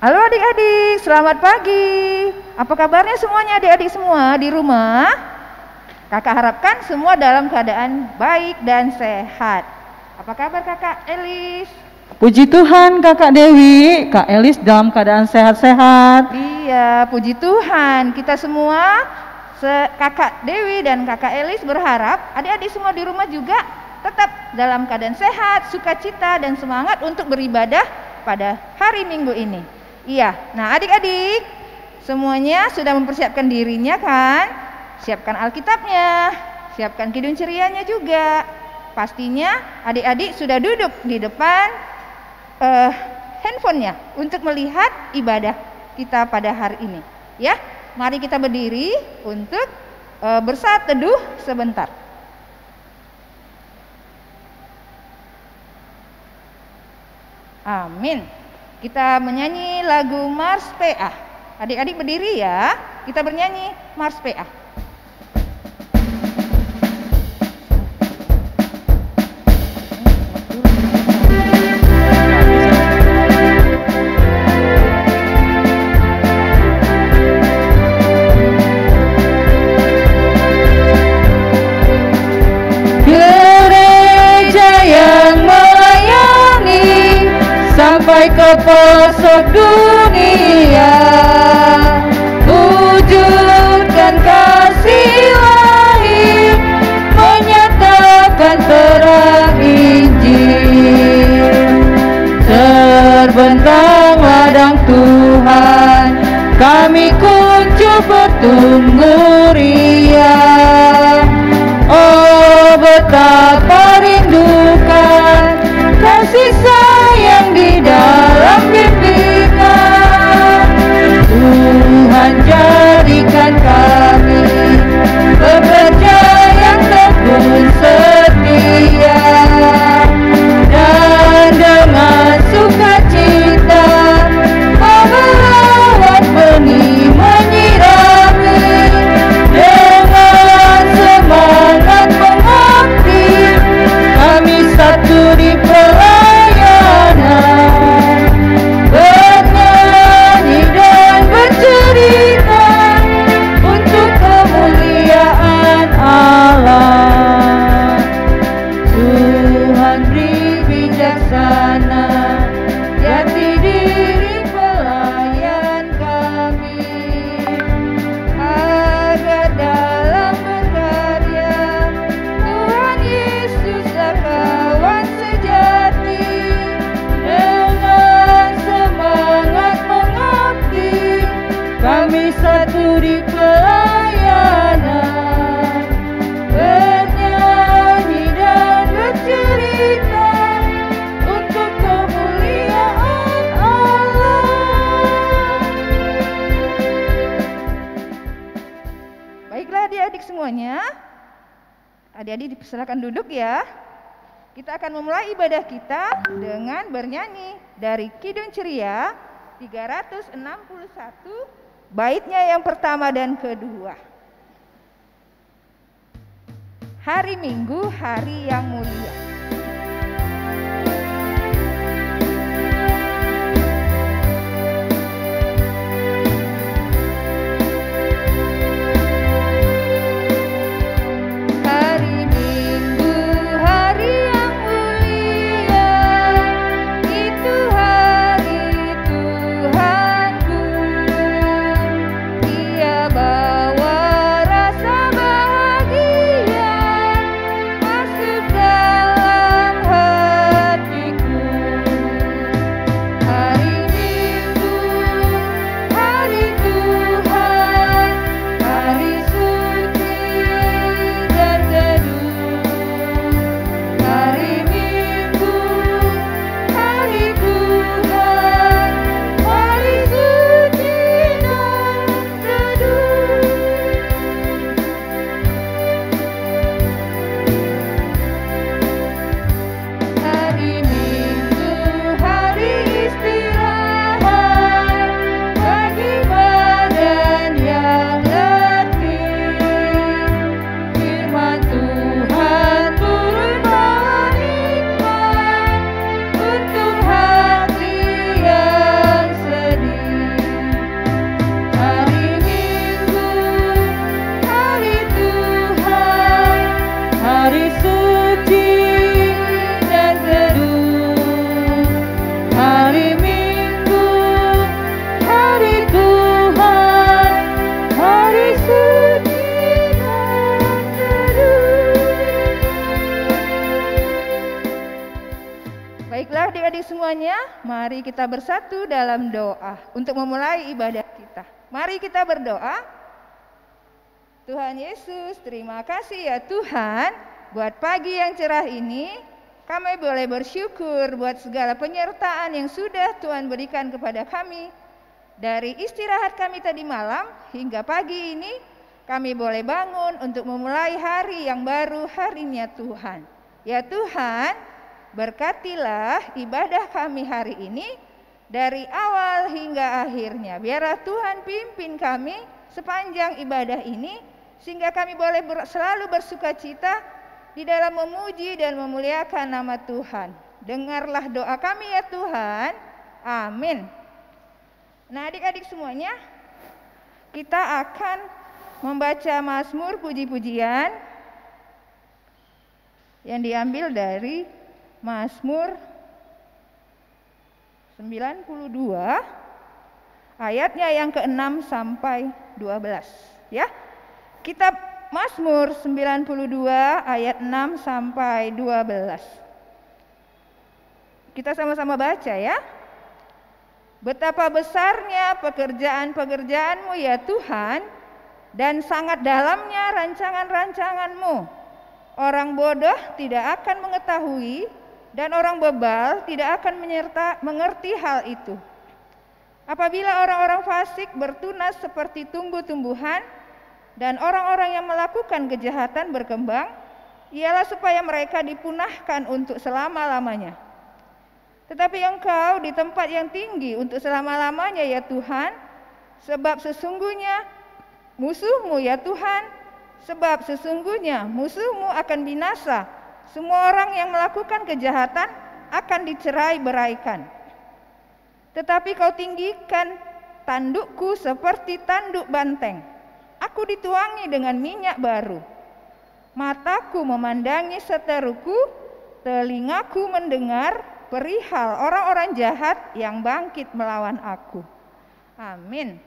Halo adik-adik, selamat pagi. Apa kabarnya semuanya adik-adik semua di rumah? Kakak harapkan semua dalam keadaan baik dan sehat. Apa kabar kakak Elis? Puji Tuhan Kakak Dewi, Kak Elis dalam keadaan sehat-sehat. Iya, puji Tuhan. Kita semua, kakak Dewi dan kakak Elis berharap adik-adik semua di rumah juga tetap dalam keadaan sehat, sukacita dan semangat untuk beribadah pada hari Minggu ini. Iya, nah adik-adik semuanya sudah mempersiapkan dirinya kan? Siapkan Alkitabnya, siapkan kidung cerianya juga. Pastinya adik-adik sudah duduk di depan handphonenya untuk melihat ibadah kita pada hari ini. Ya, mari kita berdiri untuk bersaat teduh sebentar. Amin. Kita menyanyi lagu Mars PA. Adik-adik berdiri ya. Kita bernyanyi Mars PA. Gereja yang melayani sampai ke pelosok dunia, wujudkan kasih lahir, menyatakan terang Injil. Terbentang ladang Tuhan, kami kuncup bertunggu riang. Oh, betapa rindukan kasih sayang di dalam bimbingan. Tuhan jadikan kami pekerja yang tekun setia, dan dengan sukacita melawan benih menyirami. Dengan semangat mengabdi, kami satu di pelayanan, bernyanyi dan bercerita untuk kemuliaan Allah. Tuhan beri bijaksana, jati diri pelayan kami, agar dalam berkarya Tuhan Yesuslah kawan sejati. Dengan semangat mengabdi, kami satu di pelayanan, bernyanyi dan bercerita untuk kemuliaan Allah. Baiklah adik-adik semuanya. Adik-adik dipersilakan duduk ya. Kita akan memulai ibadah kita dengan bernyanyi dari Kidung Ceria 361, baitnya yang pertama dan kedua. Hari Minggu, hari yang mulia. Hari Minggu, hari yang mulia, itu hari Tuhanku. Ia bawa rasa bahagia masuk dalam hari suci dan teduh, hari Minggu, hari Tuhan, hari suci dan teduh. Baiklah adik-adik semuanya, mari kita bersatu dalam doa untuk memulai ibadah kita. Mari kita berdoa. Tuhan Yesus, terima kasih ya Tuhan, buat pagi yang cerah ini, kami boleh bersyukur buat segala penyertaan yang sudah Tuhan berikan kepada kami. Dari istirahat kami tadi malam hingga pagi ini, kami boleh bangun untuk memulai hari yang baru, harinya Tuhan. Ya Tuhan, berkatilah ibadah kami hari ini dari awal hingga akhirnya. Biarlah Tuhan pimpin kami sepanjang ibadah ini, sehingga kami boleh selalu bersuka cita di dalam memuji dan memuliakan nama Tuhan. Dengarlah doa kami ya Tuhan. Amin. Nah adik-adik semuanya, kita akan membaca Mazmur puji-pujian yang diambil dari Mazmur 92 ayatnya yang ke-6 sampai 12 ya. Kitab Mazmur 92 ayat 6 sampai 12. Kita sama-sama baca ya. Betapa besarnya pekerjaan-pekerjaan-Mu ya Tuhan, dan sangat dalamnya rancangan-rancangan-Mu. Orang bodoh tidak akan mengetahui, dan orang bebal tidak akan mengerti hal itu. Apabila orang-orang fasik bertunas seperti tumbuh-tumbuhan, dan orang-orang yang melakukan kejahatan berkembang, ialah supaya mereka dipunahkan untuk selama-lamanya. Tetapi Engkau di tempat yang tinggi untuk selama-lamanya ya Tuhan, sebab sesungguhnya musuh-Mu ya Tuhan, sebab sesungguhnya musuh-Mu akan binasa. Semua orang yang melakukan kejahatan akan dicerai-beraikan. Tetapi Kau tinggikan tandukku seperti tanduk banteng. Aku dituangi dengan minyak baru. Mataku memandangi seteruku, telingaku mendengar perihal orang-orang jahat yang bangkit melawan aku. Amin.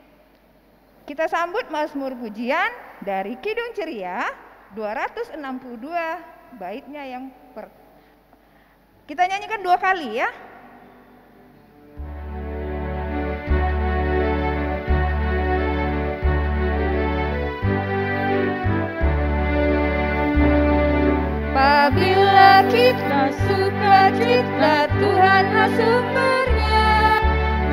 Kita sambut Mazmur pujian dari Kidung Ceria 262, baitnya yang kita nyanyikan 2 kali ya. Apabila kita sukacita, Tuhanlah sumbernya,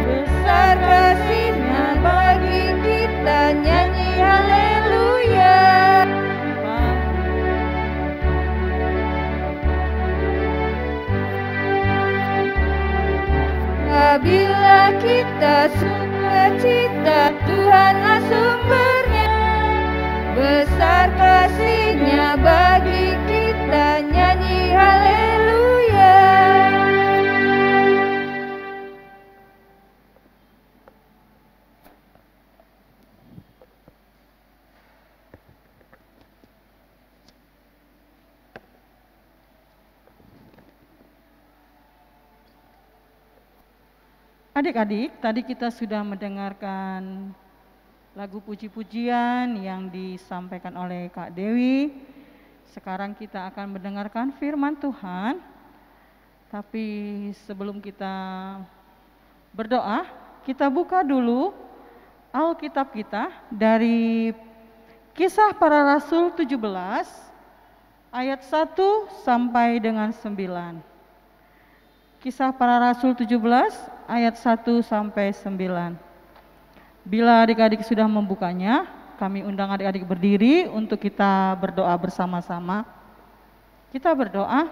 besar kasih-Nya bagi kita, nyanyi haleluya. Apabila kita sukacita, Tuhanlah sumbernya, besar kasih-Nya bagi kita, nyanyi haleluya. Adik-adik, tadi kita sudah mendengarkan lagu puji-pujian yang disampaikan oleh Kak Dewi. Sekarang kita akan mendengarkan firman Tuhan. Tapi sebelum kita berdoa, kita buka dulu Alkitab kita dari Kisah Para Rasul 17 ayat 1 sampai dengan 9. Kisah Para Rasul 17 ayat 1 sampai 9. Bila adik-adik sudah membukanya, kami undang adik-adik berdiri untuk kita berdoa bersama-sama. Kita berdoa.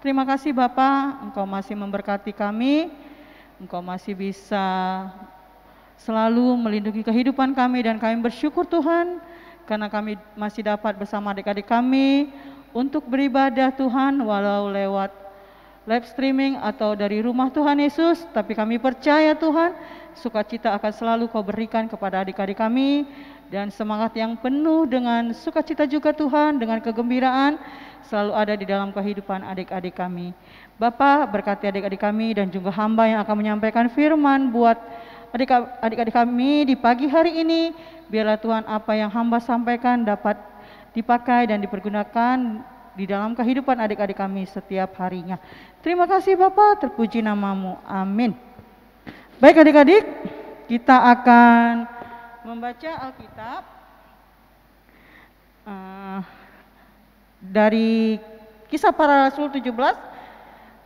Terima kasih Bapa, Engkau masih memberkati kami, Engkau masih bisa selalu melindungi kehidupan kami, dan kami bersyukur Tuhan karena kami masih dapat bersama adik-adik kami untuk beribadah Tuhan, walau lewat live streaming atau dari rumah Tuhan Yesus. Tapi kami percaya Tuhan, sukacita akan selalu Kau berikan kepada adik-adik kami, dan semangat yang penuh dengan sukacita juga Tuhan, dengan kegembiraan selalu ada di dalam kehidupan adik-adik kami. Bapa, berkati adik-adik kami dan juga hamba yang akan menyampaikan firman buat adik-adik kami di pagi hari ini. Biarlah Tuhan apa yang hamba sampaikan dapat dipakai dan dipergunakan di dalam kehidupan adik-adik kami setiap harinya. Terima kasih Bapa, terpuji namamu. Amin. Baik adik-adik, kita akan membaca Alkitab dari Kisah Para Rasul 17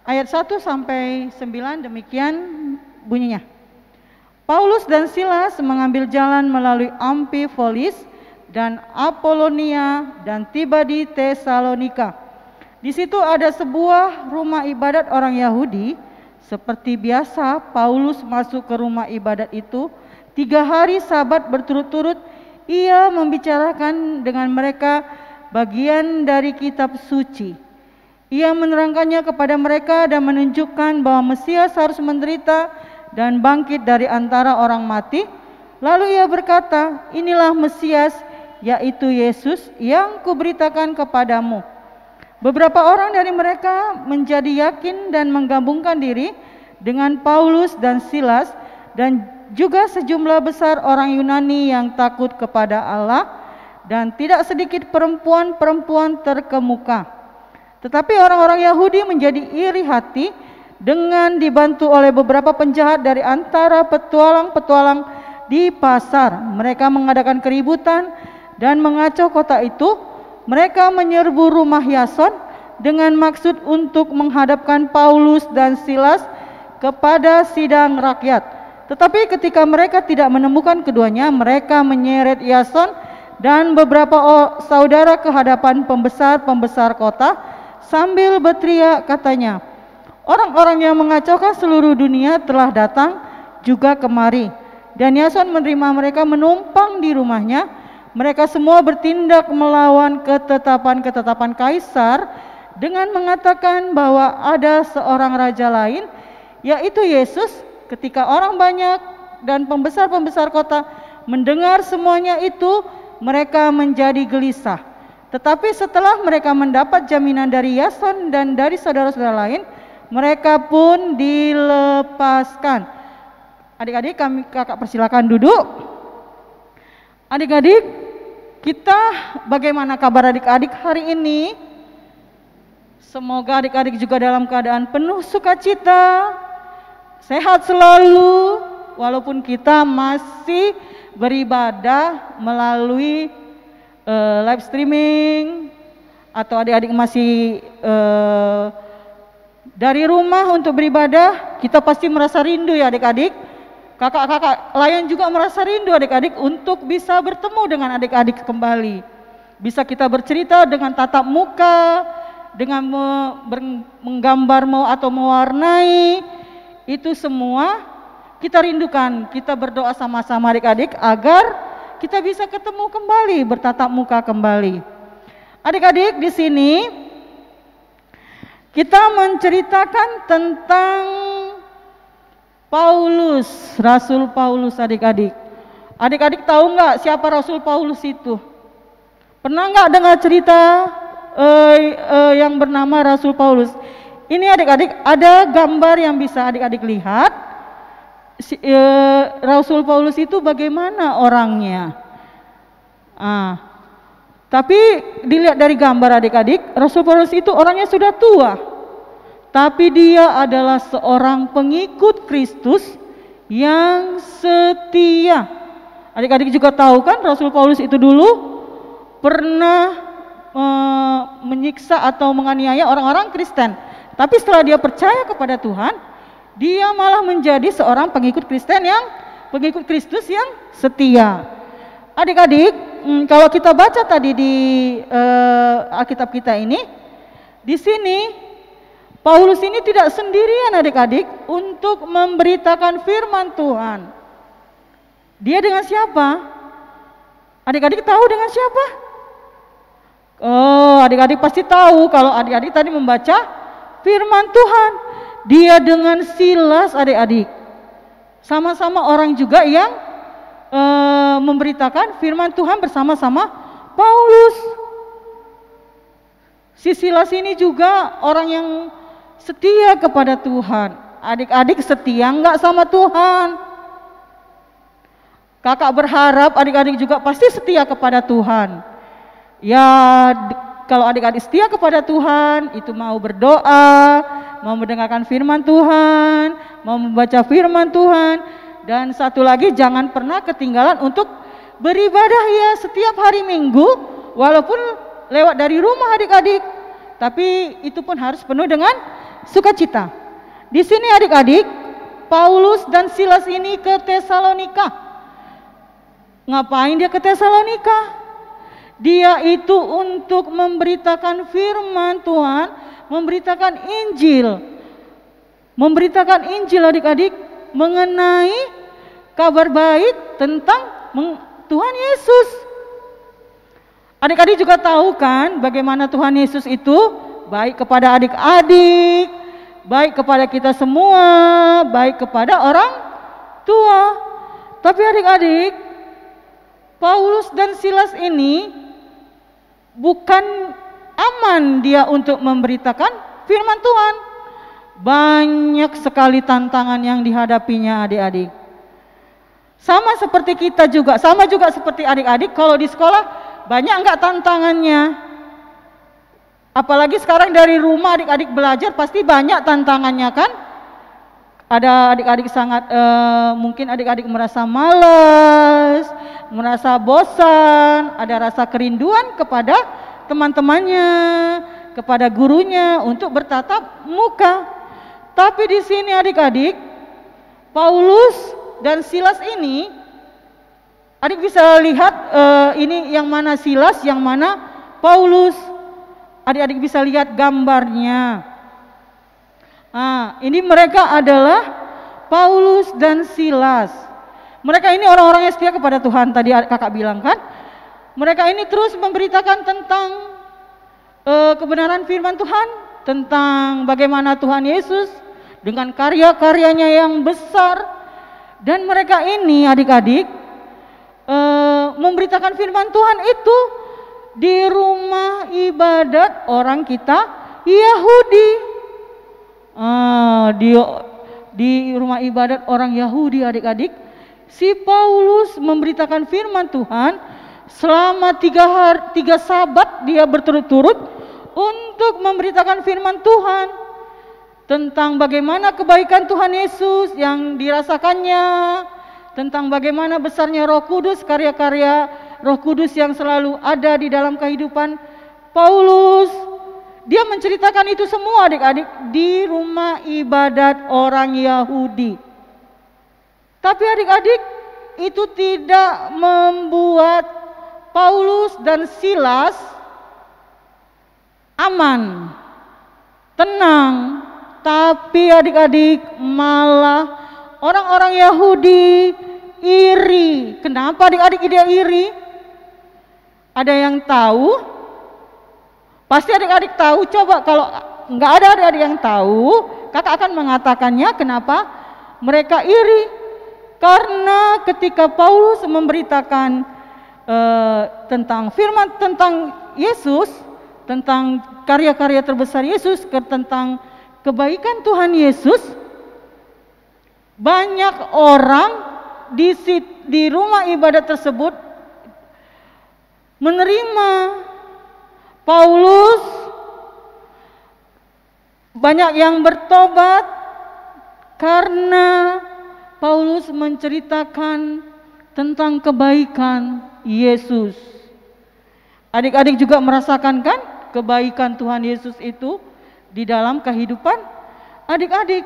ayat 1 sampai 9, demikian bunyinya. Paulus dan Silas mengambil jalan melalui Amfipolis dan Apolonia dan tiba di Tesalonika. Di situ ada sebuah rumah ibadat orang Yahudi. Seperti biasa, Paulus masuk ke rumah ibadat itu. 3 hari Sabat berturut-turut ia membicarakan dengan mereka bagian dari kitab suci. Ia menerangkannya kepada mereka dan menunjukkan bahwa Mesias harus menderita dan bangkit dari antara orang mati. Lalu ia berkata, inilah Mesias, yaitu Yesus yang kuberitakan kepadamu. Beberapa orang dari mereka menjadi yakin dan menggabungkan diri dengan Paulus dan Silas, dan juga sejumlah besar orang Yunani yang takut kepada Allah, dan tidak sedikit perempuan-perempuan terkemuka. Tetapi orang-orang Yahudi menjadi iri hati dengan dibantu oleh beberapa penjahat dari antara petualang-petualang di pasar. Mereka mengadakan keributan dan mengacau kota itu. Mereka menyerbu rumah Yason dengan maksud untuk menghadapkan Paulus dan Silas kepada sidang rakyat. Tetapi ketika mereka tidak menemukan keduanya, mereka menyeret Yason dan beberapa saudara ke hadapan pembesar-pembesar kota sambil berteriak, katanya, orang-orang yang mengacaukan seluruh dunia telah datang juga kemari. Dan Yason menerima mereka menumpang di rumahnya. Mereka semua bertindak melawan ketetapan-ketetapan Kaisar dengan mengatakan bahwa ada seorang raja lain, yaitu Yesus. Ketika orang banyak dan pembesar-pembesar kota mendengar semuanya itu, mereka menjadi gelisah. Tetapi setelah mereka mendapat jaminan dari Yason dan dari saudara-saudara lain, mereka pun dilepaskan. Adik-adik, kakak persilakan duduk. Adik-adik, kita bagaimana kabar adik-adik hari ini? Semoga adik-adik juga dalam keadaan penuh sukacita, sehat selalu, walaupun kita masih beribadah melalui live streaming, atau adik-adik masih dari rumah untuk beribadah. Kita pasti merasa rindu ya adik-adik. Kakak-kakak lain juga merasa rindu adik-adik untuk bisa bertemu dengan adik-adik kembali. Bisa kita bercerita dengan tatap muka, dengan menggambar atau mewarnai. Itu semua kita rindukan. Kita berdoa sama-sama adik-adik agar kita bisa ketemu kembali, bertatap muka kembali. Adik-adik, di sini kita menceritakan tentang Paulus, Rasul Paulus adik-adik. Adik-adik tahu nggak siapa Rasul Paulus itu? Pernah nggak dengar cerita yang bernama Rasul Paulus? Ini adik-adik ada gambar yang bisa adik-adik lihat. Rasul Paulus itu bagaimana orangnya? Tapi dilihat dari gambar adik-adik, Rasul Paulus itu orangnya sudah tua, tapi dia adalah seorang pengikut Kristus yang setia. Adik-adik juga tahu kan, Rasul Paulus itu dulu pernah menyiksa atau menganiaya orang-orang Kristen. Tapi setelah dia percaya kepada Tuhan, dia malah menjadi seorang pengikut Kristus yang setia. Adik-adik, kalau kita baca tadi di Alkitab kita ini, di sini Paulus ini tidak sendirian adik-adik untuk memberitakan firman Tuhan. Dia dengan siapa? Adik-adik tahu dengan siapa? Oh, adik-adik pasti tahu kalau adik-adik tadi membaca firman Tuhan. Dia dengan Silas adik-adik, sama-sama orang juga yang memberitakan firman Tuhan bersama-sama Paulus. Si Silas ini juga orang yang setia kepada Tuhan. Adik-adik setia enggak sama Tuhan? Kakak berharap adik-adik juga pasti setia kepada Tuhan. Ya, kalau adik-adik setia kepada Tuhan, itu mau berdoa, mau mendengarkan firman Tuhan, mau membaca firman Tuhan, dan satu lagi jangan pernah ketinggalan untuk beribadah ya setiap hari Minggu, walaupun lewat dari rumah adik-adik, tapi itu pun harus penuh dengan sukacita. Di sini adik-adik, Paulus dan Silas ini ke Tesalonika. Ngapain dia ke Tesalonika? Dia itu untuk memberitakan firman Tuhan, memberitakan Injil. Memberitakan Injil adik-adik mengenai kabar baik tentang Tuhan Yesus. Adik-adik juga tahu kan bagaimana Tuhan Yesus itu baik kepada adik-adik, baik kepada kita semua, baik kepada orang tua. Tapi adik-adik, Paulus dan Silas ini bukan aman dia untuk memberitakan firman Tuhan. Banyak sekali tantangan yang dihadapinya adik-adik. Sama seperti kita juga, sama juga seperti adik-adik kalau di sekolah banyak enggak tantangannya? Apalagi sekarang dari rumah adik-adik belajar pasti banyak tantangannya kan? Ada adik-adik sangat mungkin adik-adik merasa malas, merasa bosan, ada rasa kerinduan kepada teman-temannya, kepada gurunya untuk bertatap muka. Tapi di sini adik-adik, Paulus dan Silas ini, adik bisa lihat ini yang mana Silas, yang mana Paulus. Adik-adik bisa lihat gambarnya. Nah, ini mereka adalah Paulus dan Silas. Mereka ini orang-orang yang setia kepada Tuhan, tadi kakak bilang kan. Mereka ini terus memberitakan tentang kebenaran firman Tuhan, tentang bagaimana Tuhan Yesus dengan karya-karyanya yang besar. Dan mereka ini adik-adik memberitakan firman Tuhan itu di rumah ibadat orang kita Yahudi. Di rumah ibadat orang Yahudi adik-adik, si Paulus memberitakan firman Tuhan selama 3 sabat dia berturut-turut untuk memberitakan firman Tuhan tentang bagaimana kebaikan Tuhan Yesus yang dirasakannya, tentang bagaimana besarnya Roh Kudus, karya-karya Roh Kudus yang selalu ada di dalam kehidupan Paulus. Dia menceritakan itu semua adik-adik di rumah ibadat orang Yahudi. Tapi adik-adik, itu tidak membuat Paulus dan Silas aman, tenang. Tapi adik-adik, malah orang-orang Yahudi iri. Kenapa adik-adik dia iri? Ada yang tahu? Pasti adik-adik tahu. Coba kalau nggak ada adik-adik yang tahu, kakak akan mengatakannya kenapa mereka iri. Karena ketika Paulus memberitakan tentang firman, tentang Yesus, tentang karya-karya terbesar Yesus, tentang kebaikan Tuhan Yesus, banyak orang di rumah ibadat tersebut menerima Paulus, banyak yang bertobat karena Paulus menceritakan tentang kebaikan Yesus. Adik-adik juga merasakan kan kebaikan Tuhan Yesus itu di dalam kehidupan adik-adik.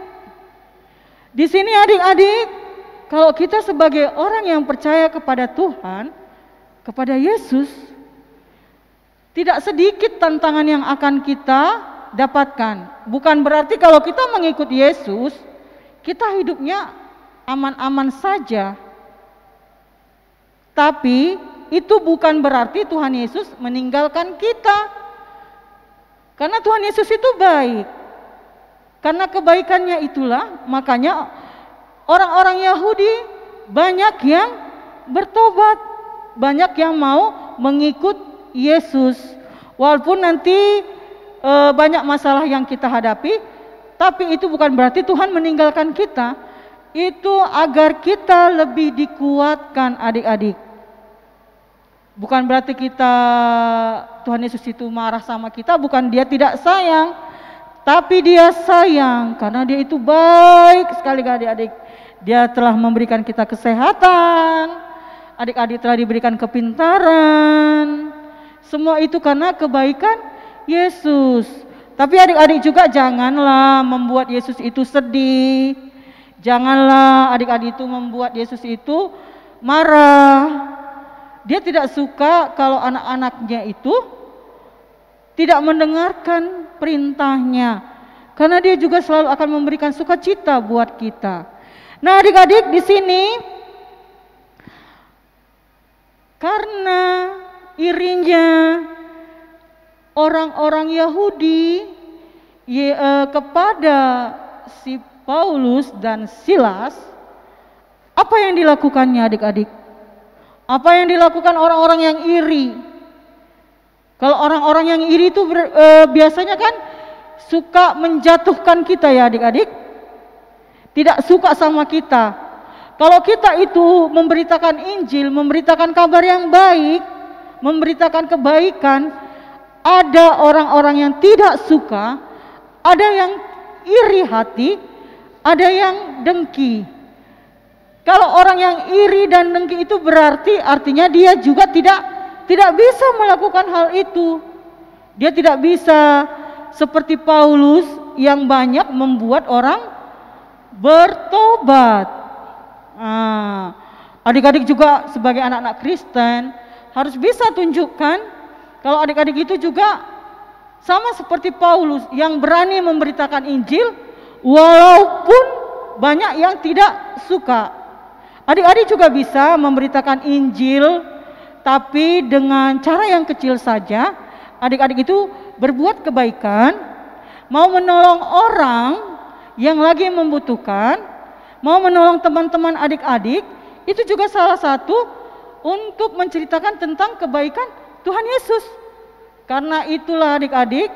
Di sini adik-adik, kalau kita sebagai orang yang percaya kepada Tuhan, kepada Yesus, tidak sedikit tantangan yang akan kita dapatkan. Bukan berarti kalau kita mengikut Yesus, kita hidupnya aman-aman saja. Tapi itu bukan berarti Tuhan Yesus meninggalkan kita. Karena Tuhan Yesus itu baik. Karena kebaikannya itulah, makanya orang-orang Yahudi banyak yang bertobat, banyak yang mau mengikut Yesus. Walaupun nanti banyak masalah yang kita hadapi, tapi itu bukan berarti Tuhan meninggalkan kita. Itu agar kita lebih dikuatkan adik-adik. Bukan berarti Tuhan Yesus itu marah sama kita, bukan Dia tidak sayang, tapi Dia sayang karena Dia itu baik sekali adik-adik. Dia telah memberikan kita kesehatan, adik-adik telah diberikan kepintaran. Semua itu karena kebaikan Yesus. Tapi adik-adik juga janganlah membuat Yesus itu sedih. Janganlah adik-adik itu membuat Yesus itu marah. Dia tidak suka kalau anak-anaknya itu tidak mendengarkan perintahnya. Karena Dia juga selalu akan memberikan sukacita buat kita. Nah, adik-adik di sini karena irinya orang-orang Yahudi kepada si Paulus dan Silas, apa yang dilakukannya adik-adik? Apa yang dilakukan orang-orang yang iri? Kalau orang-orang yang iri itu biasanya kan suka menjatuhkan kita ya adik-adik. Tidak suka sama kita. Kalau kita itu memberitakan Injil, memberitakan kabar yang baik, memberitakan kebaikan, ada orang-orang yang tidak suka, ada yang iri hati, ada yang dengki. Kalau orang yang iri dan dengki itu berarti artinya dia juga tidak bisa melakukan hal itu. Dia tidak bisa seperti Paulus yang banyak membuat orang bertobat. Adik-adik juga sebagai anak-anak Kristen harus bisa tunjukkan kalau adik-adik itu juga sama seperti Paulus yang berani memberitakan Injil walaupun banyak yang tidak suka. Adik-adik juga bisa memberitakan Injil tapi dengan cara yang kecil saja. Adik-adik itu berbuat kebaikan, mau menolong orang yang lagi membutuhkan, mau menolong teman-teman adik-adik, itu juga salah satu untuk menceritakan tentang kebaikan Tuhan Yesus. Karena itulah adik-adik,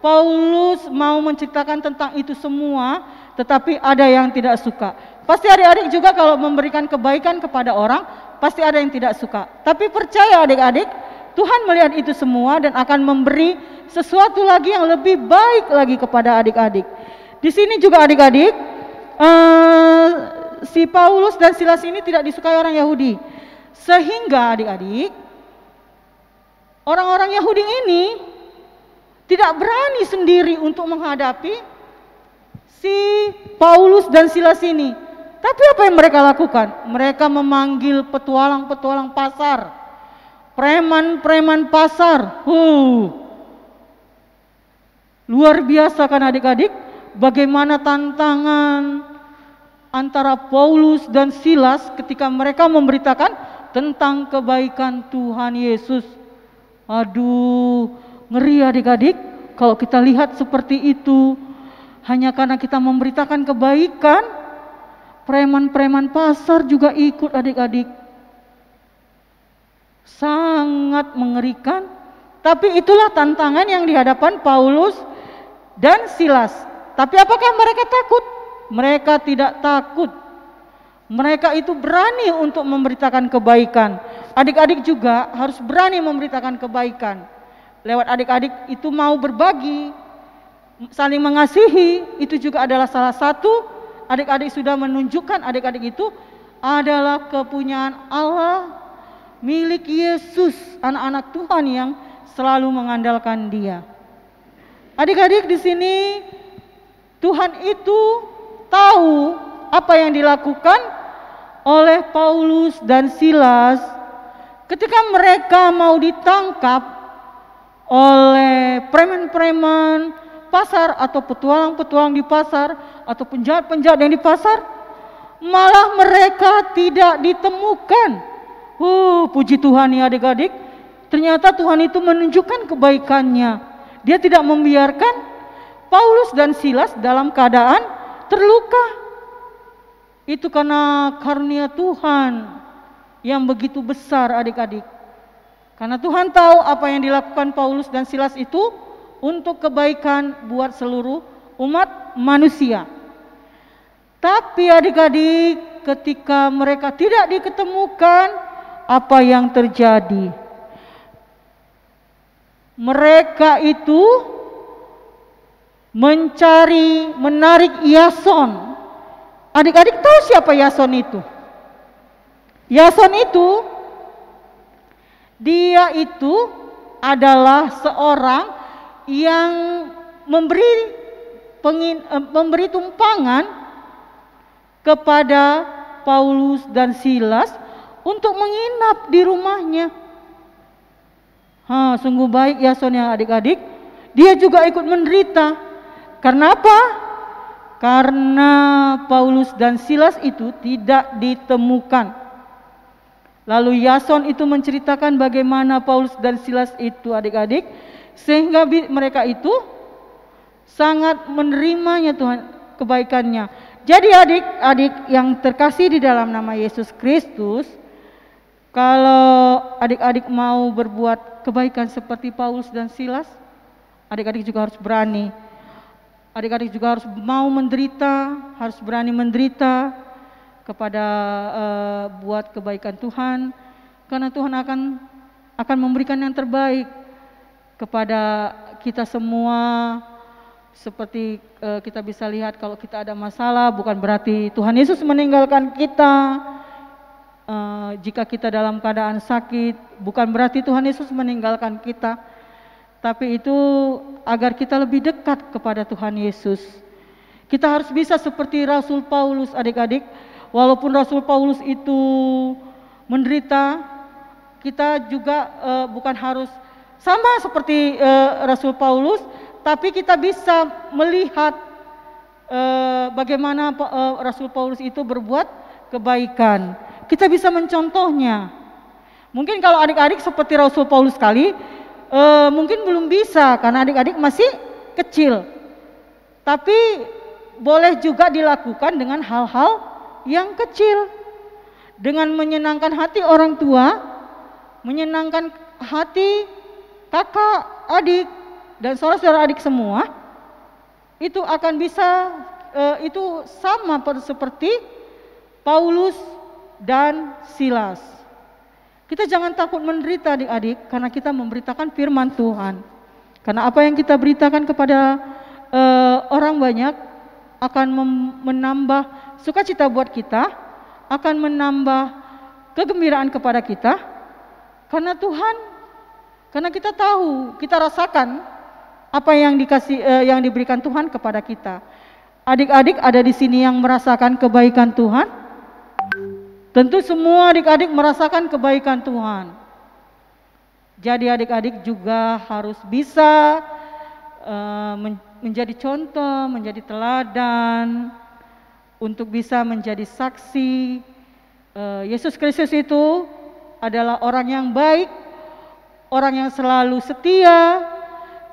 Paulus mau menceritakan tentang itu semua, tetapi ada yang tidak suka. Pasti adik-adik juga kalau memberikan kebaikan kepada orang, pasti ada yang tidak suka. Tapi percaya adik-adik, Tuhan melihat itu semua dan akan memberi sesuatu lagi yang lebih baik lagi kepada adik-adik. Di sini juga adik-adik, si Paulus dan Silas ini tidak disukai orang Yahudi. Sehingga adik-adik, orang-orang Yahudi ini tidak berani sendiri untuk menghadapi si Paulus dan Silas ini. Tapi apa yang mereka lakukan? Mereka memanggil petualang-petualang pasar, preman-preman pasar. Luar biasa kan adik-adik? Bagaimana tantangan antara Paulus dan Silas ketika mereka memberitakan tentang kebaikan Tuhan Yesus. Aduh, ngeri adik-adik kalau kita lihat seperti itu. Hanya karena kita memberitakan kebaikan, preman-preman pasar juga ikut adik-adik. Sangat mengerikan. Tapi itulah tantangan yang dihadapan Paulus dan Silas. Tapi apakah mereka takut? Mereka tidak takut. Mereka itu berani untuk memberitakan kebaikan. Adik-adik juga harus berani memberitakan kebaikan. Lewat adik-adik itu mau berbagi, saling mengasihi, itu juga adalah salah satu. Adik-adik sudah menunjukkan adik-adik itu adalah kepunyaan Allah, milik Yesus, anak-anak Tuhan yang selalu mengandalkan Dia. Adik-adik di sini Tuhan itu tahu apa yang dilakukan oleh Paulus dan Silas ketika mereka mau ditangkap oleh preman-preman pasar atau petualang-petualang di pasar atau penjahat-penjahat yang di pasar, malah mereka tidak ditemukan. Puji Tuhan ya adik-adik, ternyata Tuhan itu menunjukkan kebaikannya. Dia tidak membiarkan Paulus dan Silas dalam keadaan terluka. Itu karena karunia Tuhan yang begitu besar adik-adik. Karena Tuhan tahu apa yang dilakukan Paulus dan Silas itu untuk kebaikan buat seluruh umat manusia. Tapi adik-adik, ketika mereka tidak diketemukan, apa yang terjadi? Mereka itu menarik Yason. Adik-adik tahu siapa Yason itu? Yason itu, dia itu adalah seorang yang memberi tumpangan kepada Paulus dan Silas untuk menginap di rumahnya. Sungguh baik Yason ya adik-adik. Dia juga ikut menderita. Karena apa? Karena Paulus dan Silas itu tidak ditemukan. Lalu Yason itu menceritakan bagaimana Paulus dan Silas itu adik-adik, sehingga mereka itu sangat menerimanya Tuhan, kebaikannya. Jadi adik-adik yang terkasih di dalam nama Yesus Kristus, kalau adik-adik mau berbuat kebaikan seperti Paulus dan Silas, adik-adik juga harus berani. Adik-adik juga harus mau menderita, harus berani menderita kepada buat kebaikan Tuhan, karena Tuhan akan memberikan yang terbaik kepada kita semua. Seperti kita bisa lihat, kalau kita ada masalah, bukan berarti Tuhan Yesus meninggalkan kita. Jika kita dalam keadaan sakit, bukan berarti Tuhan Yesus meninggalkan kita, tapi itu agar kita lebih dekat kepada Tuhan Yesus. Kita harus bisa seperti Rasul Paulus adik-adik. Walaupun Rasul Paulus itu menderita, kita juga bukan harus sama seperti Rasul Paulus, tapi kita bisa melihat bagaimana Rasul Paulus itu berbuat kebaikan. Kita bisa mencontohnya. Mungkin kalau adik-adik seperti Rasul Paulus sekali, mungkin belum bisa karena adik-adik masih kecil. Tapi boleh juga dilakukan dengan hal-hal yang kecil. Dengan menyenangkan hati orang tua, menyenangkan hati kakak, adik, dan saudara-saudara adik semua, itu akan bisa, itu sama seperti Paulus dan Silas. Kita jangan takut menderita adik-adik, karena kita memberitakan firman Tuhan. Karena apa yang kita beritakan kepada orang banyak akan menambah sukacita buat kita, akan menambah kegembiraan kepada kita. Karena Tuhan, karena kita tahu, kita rasakan apa yang yang diberikan Tuhan kepada kita. Adik-adik ada di sini yang merasakan kebaikan Tuhan? Tentu semua adik-adik merasakan kebaikan Tuhan. Jadi adik-adik juga harus bisa menjadi contoh, menjadi teladan, untuk bisa menjadi saksi. Yesus Kristus itu adalah orang yang baik, orang yang selalu setia.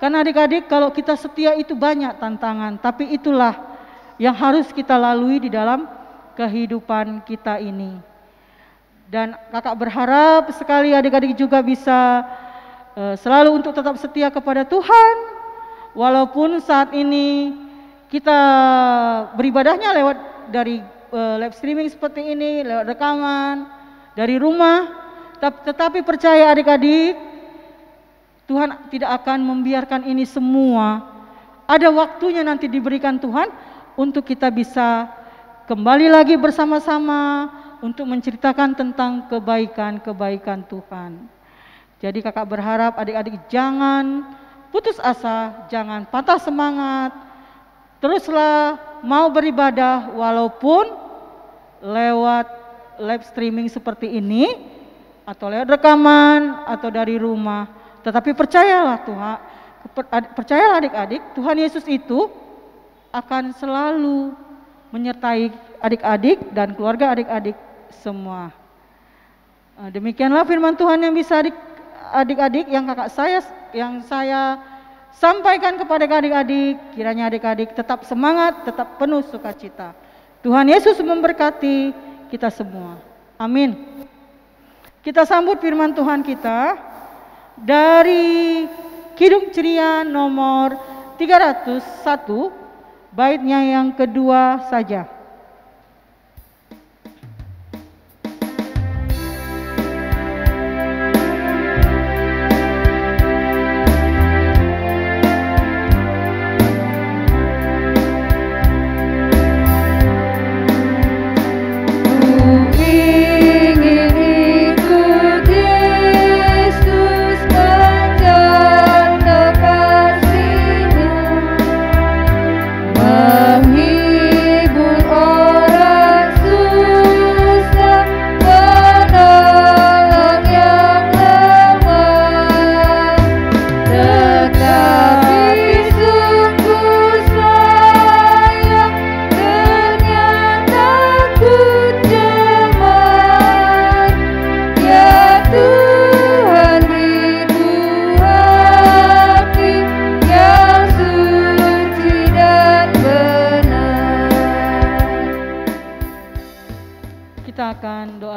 Karena adik-adik, kalau kita setia itu banyak tantangan, tapi itulah yang harus kita lalui di dalam kehidupan kita ini. Dan kakak berharap sekali adik-adik juga bisa selalu untuk tetap setia kepada Tuhan. Walaupun saat ini kita beribadahnya lewat dari live streaming seperti ini, lewat rekaman, dari rumah, tetapi percaya adik-adik, Tuhan tidak akan membiarkan ini semua. Ada waktunya nanti diberikan Tuhan untuk kita bisa kembali lagi bersama-sama untuk menceritakan tentang kebaikan-kebaikan Tuhan. Jadi kakak berharap adik-adik jangan putus asa, jangan patah semangat. Teruslah mau beribadah walaupun lewat live streaming seperti ini, atau lewat rekaman, atau dari rumah. Tetapi percayalah Tuhan, percayalah adik-adik, Tuhan Yesus itu akan selalu menyertai adik-adik dan keluarga adik-adik semua. Demikianlah firman Tuhan yang bisa adik-adik yang saya sampaikan kepada adik-adik. Kiranya adik-adik tetap semangat, tetap penuh sukacita. Tuhan Yesus memberkati kita semua. Amin. Kita sambut firman Tuhan kita dari Kidung Ceria nomor 301, baitnya yang kedua saja.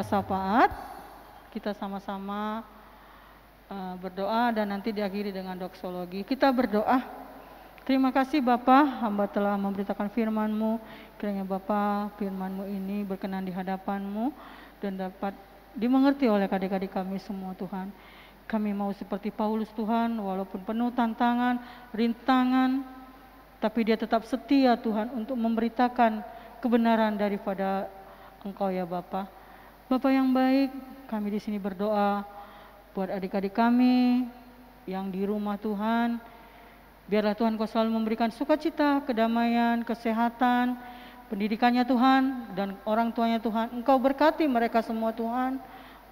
Syafaat, kita sama-sama berdoa dan nanti diakhiri dengan doksologi. Kita berdoa. Terima kasih Bapa, hamba telah memberitakan firman-Mu. Kiranya Bapa, firman-Mu ini berkenan di hadapan-Mu dan dapat dimengerti oleh adik-adik kami semua Tuhan. Kami mau seperti Paulus Tuhan, walaupun penuh tantangan, rintangan, tapi dia tetap setia Tuhan untuk memberitakan kebenaran daripada Engkau ya Bapa. Bapa yang baik, kami di sini berdoa buat adik-adik kami yang di rumah Tuhan. Biarlah Tuhan Kau selalu memberikan sukacita, kedamaian, kesehatan, pendidikannya Tuhan, dan orang tuanya Tuhan. Engkau berkati mereka semua Tuhan.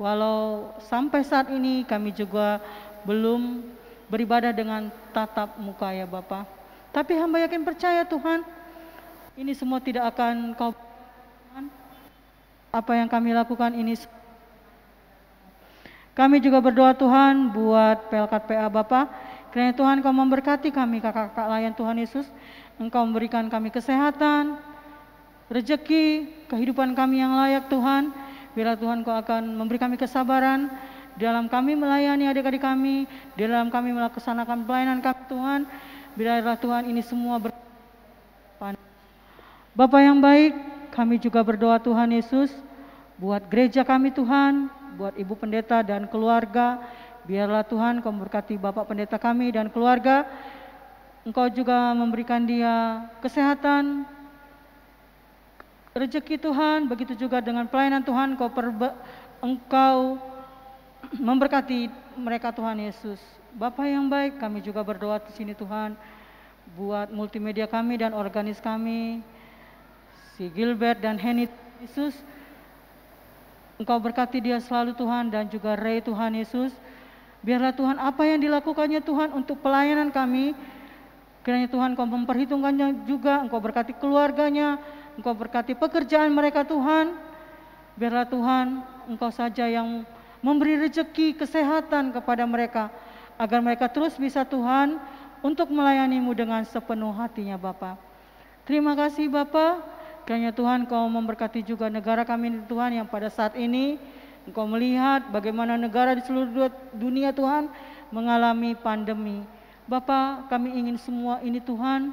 Walau sampai saat ini kami juga belum beribadah dengan tatap muka ya Bapa. Tapi hamba yakin percaya Tuhan, ini semua tidak akan Kau apa yang kami lakukan ini. Kami juga berdoa Tuhan buat PLKAT PA Bapa. Kiranya Tuhan Kau memberkati kami kakak-kakak layan Tuhan Yesus. Engkau memberikan kami kesehatan, rezeki, kehidupan kami yang layak Tuhan. Biarlah Tuhan Kau akan memberi kami kesabaran dalam kami melayani adik-adik kami, dalam kami melaksanakan pelayanan kami Tuhan. Biarlah Tuhan ini semua Bapa yang baik, kami juga berdoa Tuhan Yesus buat gereja kami Tuhan, buat Ibu Pendeta dan keluarga. Biarlah Tuhan Kau memberkati Bapak Pendeta kami dan keluarga. Engkau juga memberikan dia kesehatan, rezeki Tuhan. Begitu juga dengan pelayanan Tuhan, Engkau memberkati mereka Tuhan Yesus. Bapa yang baik, kami juga berdoa di sini Tuhan buat multimedia kami dan organis kami, si Gilbert dan Henny Yesus. Engkau berkati dia selalu Tuhan, dan juga Ray Tuhan Yesus. Biarlah Tuhan apa yang dilakukannya Tuhan untuk pelayanan kami, kiranya Tuhan Kau memperhitungkannya juga. Engkau berkati keluarganya, Engkau berkati pekerjaan mereka Tuhan. Biarlah Tuhan Engkau saja yang memberi rezeki kesehatan kepada mereka, agar mereka terus bisa Tuhan untuk melayani-Mu dengan sepenuh hatinya Bapa. Terima kasih Bapa. Kiranya Tuhan Kau memberkati juga negara kami Tuhan, yang pada saat ini Engkau melihat bagaimana negara di seluruh dunia Tuhan mengalami pandemi. Bapa, kami ingin semua ini Tuhan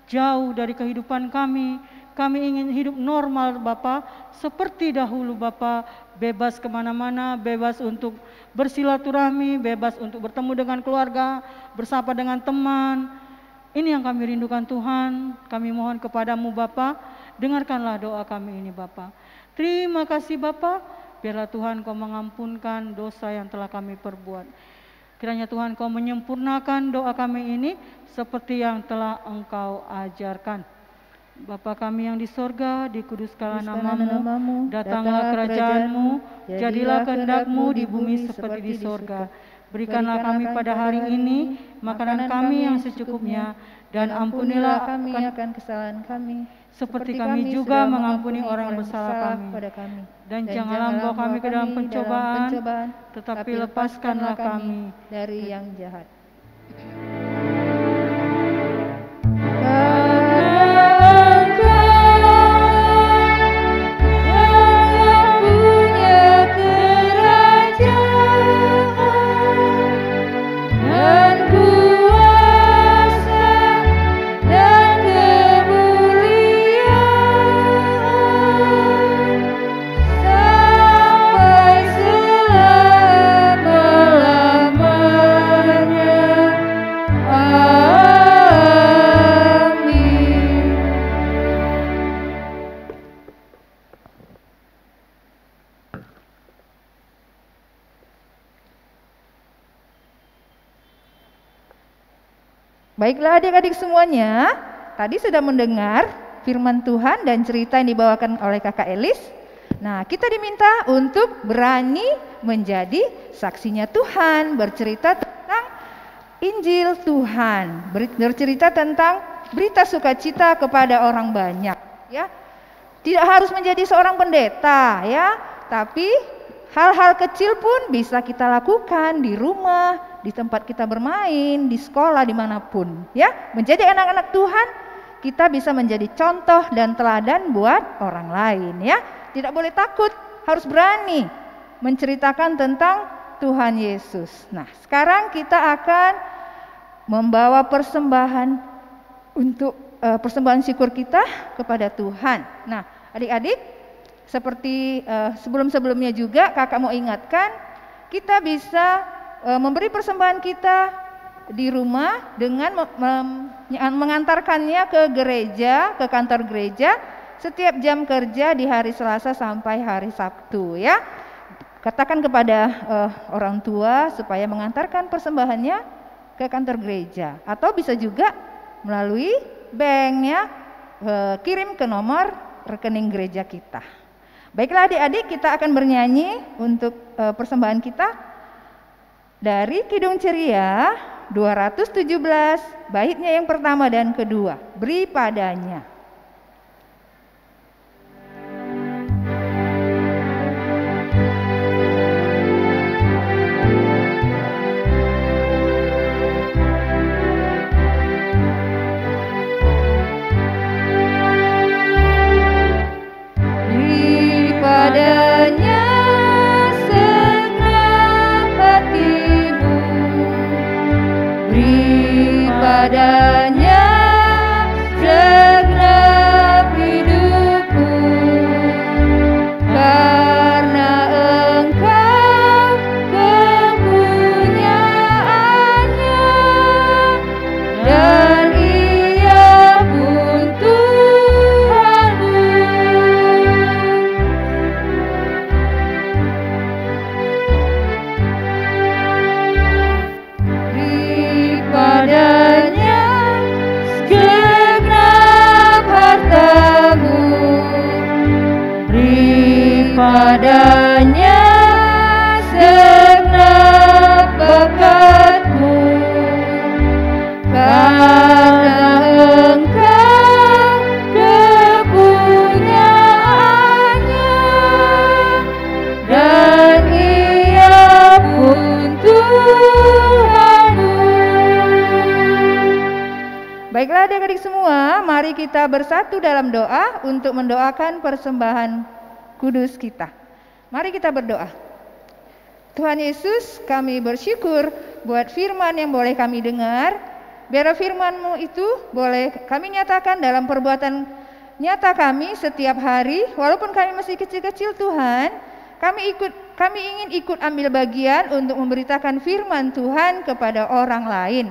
jauh dari kehidupan kami. Kami ingin hidup normal Bapa, seperti dahulu Bapa, bebas kemana-mana, bebas untuk bersilaturahmi, bebas untuk bertemu dengan keluarga, bersapa dengan teman. Ini yang kami rindukan Tuhan. Kami mohon kepadamu Bapa, dengarkanlah doa kami ini Bapa. Terima kasih Bapa, biarlah Tuhan Kau mengampunkan dosa yang telah kami perbuat. Kiranya Tuhan Kau menyempurnakan doa kami ini seperti yang telah Engkau ajarkan. Bapa kami yang di sorga, dikuduskanlah namamu, datanglah kerajaan-Mu, jadilah kehendak-Mu di bumi seperti di sorga. Berikanlah kami pada hari ini makanan kami yang secukupnya, dan ampunilah kami akan kesalahan kami, seperti kami juga mengampuni orang yang bersalah kepada kami. Dan janganlah membawa kami ke dalam pencobaan, tetapi lepaskanlah kami dari yang jahat. Dan Baiklah adik-adik semuanya, tadi sudah mendengar firman Tuhan dan cerita yang dibawakan oleh Kakak Elis. Nah, kita diminta untuk berani menjadi saksinya Tuhan, bercerita tentang Injil Tuhan, bercerita tentang berita sukacita kepada orang banyak, ya. Tidak harus menjadi seorang pendeta, ya, tapi hal-hal kecil pun bisa kita lakukan di rumah, di tempat kita bermain, di sekolah, dimanapun, ya. Menjadi anak-anak Tuhan, kita bisa menjadi contoh dan teladan buat orang lain, ya. Tidak boleh takut, harus berani menceritakan tentang Tuhan Yesus. Nah, sekarang kita akan membawa persembahan untuk persembahan syukur kita kepada Tuhan. Nah, adik-adik, seperti sebelum-sebelumnya juga kakak mau ingatkan, kita bisa memberi persembahan kita di rumah dengan mengantarkannya ke gereja, ke kantor gereja setiap jam kerja di hari Selasa sampai hari Sabtu, ya. Katakan kepada orang tua supaya mengantarkan persembahannya ke kantor gereja, atau bisa juga melalui bank, ya, kirim ke nomor rekening gereja kita. Baiklah adik-adik, kita akan bernyanyi untuk persembahan kita dari Kidung Ceria 217, baitnya yang pertama dan kedua, beri padanya. Padanya segenap hatimu, beri padanya segenap hidupku, karena Engkau kepunyaannya dan Ia pun Tuhanmu. Padanya segenap hartamu, beri padanya segenap bakatmu, karena Engkau kepunyaannya dan Ia pun Tuhanmu. Baiklah adik-adik semua, mari kita bersatu dalam doa untuk mendoakan persembahan kudus kita. Mari kita berdoa. Tuhan Yesus, kami bersyukur buat firman yang boleh kami dengar. Biar firman-Mu itu boleh kami nyatakan dalam perbuatan nyata kami setiap hari. Walaupun kami masih kecil-kecil Tuhan, kami ingin ikut ambil bagian untuk memberitakan firman Tuhan kepada orang lain.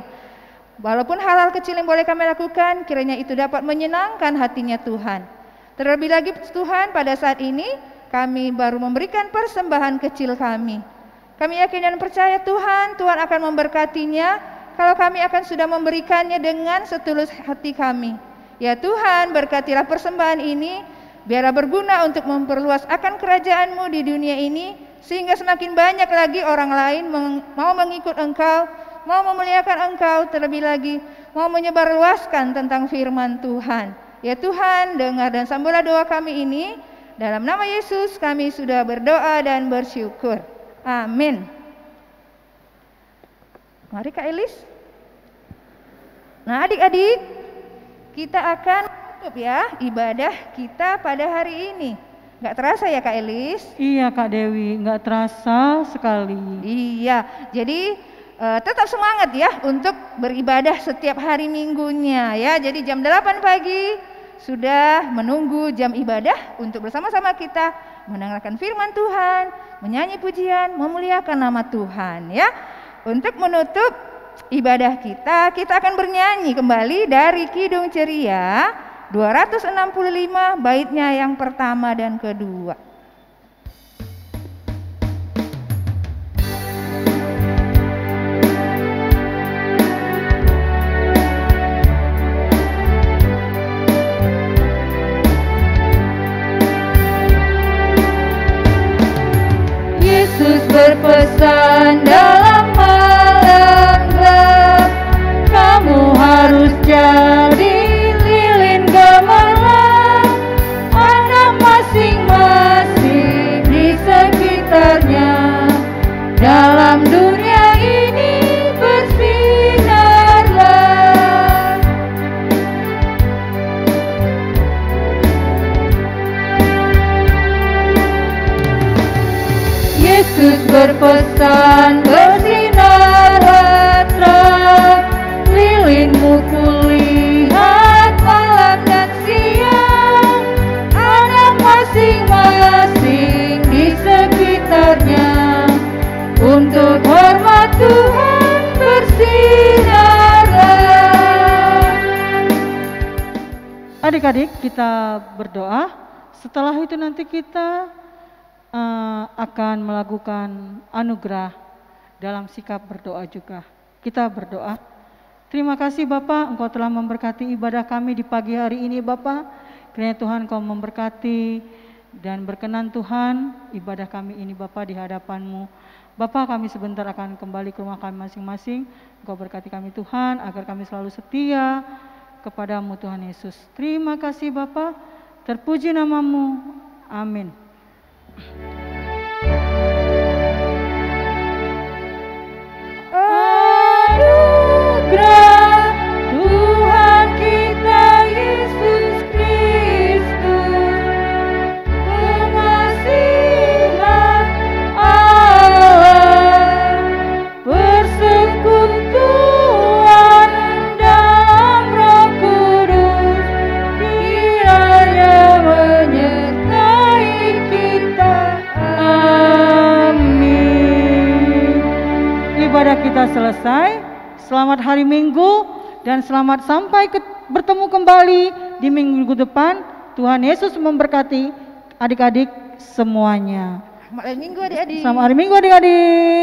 Walaupun hal-hal kecil yang boleh kami lakukan, kiranya itu dapat menyenangkan hatinya Tuhan. Terlebih lagi Tuhan, pada saat ini kami baru memberikan persembahan kecil kami. Kami yakin dan percaya Tuhan akan memberkatinya kalau kami akan sudah memberikannya dengan setulus hati kami. Ya Tuhan, berkatilah persembahan ini, biarlah berguna untuk memperluas akan kerajaan-Mu di dunia ini, sehingga semakin banyak lagi orang lain mau mengikut Engkau, mau memuliakan Engkau, terlebih lagi mau menyebarluaskan tentang firman Tuhan. Ya Tuhan, dengar dan sambutlah doa kami ini. Dalam nama Yesus kami sudah berdoa dan bersyukur. Amin. Mari Kak Elis. Nah adik-adik, kita akan tutup ya ibadah kita pada hari ini. Nggak terasa ya Kak Elis? Iya Kak Dewi, nggak terasa sekali. Iya, jadi tetap semangat ya untuk beribadah setiap hari minggunya ya. Jadi jam 8 pagi sudah menunggu jam ibadah untuk bersama-sama kita mendengarkan firman Tuhan, menyanyi pujian, memuliakan nama Tuhan ya. Untuk menutup ibadah kita akan bernyanyi kembali dari Kidung Ceria 265 baitnya yang pertama dan kedua. berpesan dalam malam gelap, kamu harus jadi lilin gemilang, anak masing-masing di sekitarnya. Dalam dunia ini bersinarlah. Yesus berpesan, bersinarlah terang, lilinmu kulihat malam dan siang, anak masing-masing di sekitarnya. Untuk hormat Tuhan bersinarlah. Adik-adik, kita berdoa. Setelah itu nanti kita akan melakukan anugerah dalam sikap berdoa juga. Kita berdoa. Terima kasih Bapak, Engkau telah memberkati ibadah kami di pagi hari ini Bapak. Kiranya Tuhan Engkau memberkati dan berkenan Tuhan ibadah kami ini Bapak di hadapan-Mu. Bapak, kami sebentar akan kembali ke rumah kami masing-masing. Engkau berkati kami Tuhan, agar kami selalu setia kepada-Mu Tuhan Yesus. Terima kasih Bapak, terpuji nama-Mu. Amin. Anugerah Tuhan kita Yesus Kristus, pengasihan Allah, persekutuan dalam Roh Kudus, kiranya menyertai kita. Amin. Ibadah kita selesai. Selamat hari Minggu dan selamat sampai bertemu kembali di minggu depan. Tuhan Yesus memberkati adik-adik semuanya. Selamat hari Minggu adik-adik. Selamat hari Minggu adik-adik.